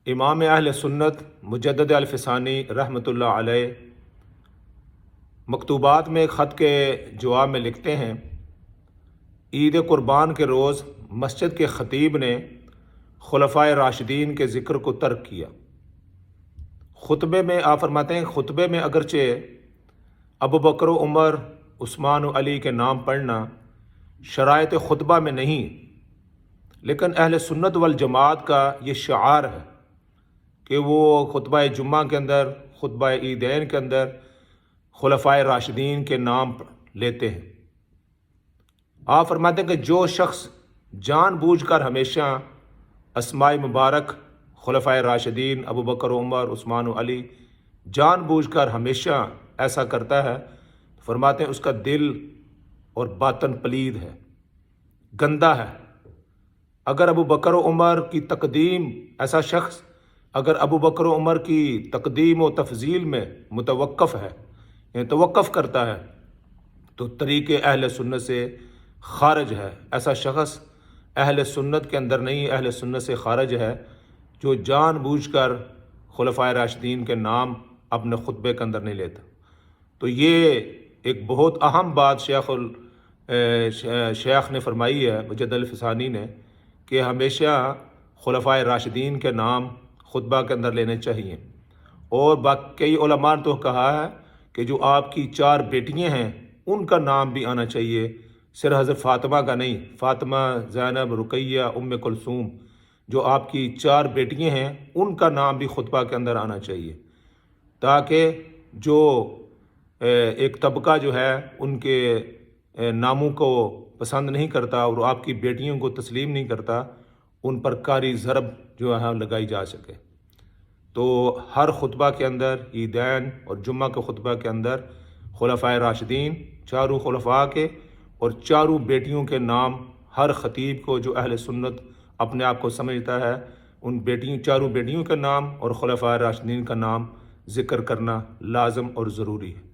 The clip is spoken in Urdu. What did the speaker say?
امام اہل سنت مجدد الفسانی رحمۃ اللہ علیہ مکتوبات میں ایک خط کے جواب میں لکھتے ہیں، عید قربان کے روز مسجد کے خطیب نے خلفائے راشدین کے ذکر کو ترک کیا۔ خطبے میں آپ فرماتے ہیں، خطبے میں اگرچہ ابو بکر و عمر، عثمان و علی کے نام پڑھنا شرائط خطبہ میں نہیں، لیکن اہل سنت والجماعت کا یہ شعار ہے کہ وہ خطبہ جمعہ کے اندر، خطبہ عیدین کے اندر خلفائے راشدین کے نام لیتے ہیں۔ آپ فرماتے ہیں کہ جو شخص جان بوجھ کر ہمیشہ اسماء مبارک خلفائے راشدین ابو بکر و عمر، عثمان و علی جان بوجھ کر ہمیشہ ایسا کرتا ہے، فرماتے ہیں اس کا دل اور باطن پلید ہے، گندا ہے۔ اگر ابو بکر و عمر کی تقدیم، ایسا شخص اگر ابو بکر و عمر کی تقدیم و تفضیل میں متوقف ہے، یعنی توقف کرتا ہے، تو طریق اہل سنت سے خارج ہے۔ ایسا شخص اہل سنت کے اندر نہیں، اہل سنت سے خارج ہے، جو جان بوجھ کر خلفائے راشدین کے نام اپنے خطبے کے اندر نہیں لیتا۔ تو یہ ایک بہت اہم بات شیخ نے فرمائی ہے، مجدد الفسانی نے، کہ ہمیشہ خلفائے راشدین کے نام خطبہ کے اندر لینے چاہیے۔ اور کئی علماء نے تو کہا ہے کہ جو آپ کی 4 بیٹیاں ہیں ان کا نام بھی آنا چاہیے، صرف حضرت فاطمہ کا نہیں، فاطمہ، زینب، رقیہ، ام کلثوم، جو آپ کی 4 بیٹیاں ہیں ان کا نام بھی خطبہ کے اندر آنا چاہیے، تاکہ جو ایک طبقہ جو ہے ان کے ناموں کو پسند نہیں کرتا اور آپ کی بیٹیوں کو تسلیم نہیں کرتا، ان پر کاری ضرب جو ہے لگائی جا سکے۔ تو ہر خطبہ کے اندر، عیدین اور جمعہ کے خطبہ کے اندر خلفائے راشدین، 4 خلفاء کے اور 4 بیٹیوں کے نام ہر خطیب کو، جو اہل سنت اپنے آپ کو سمجھتا ہے، ان 4 بیٹیوں کا نام اور خلفائے راشدین کا نام ذکر کرنا لازم اور ضروری ہے۔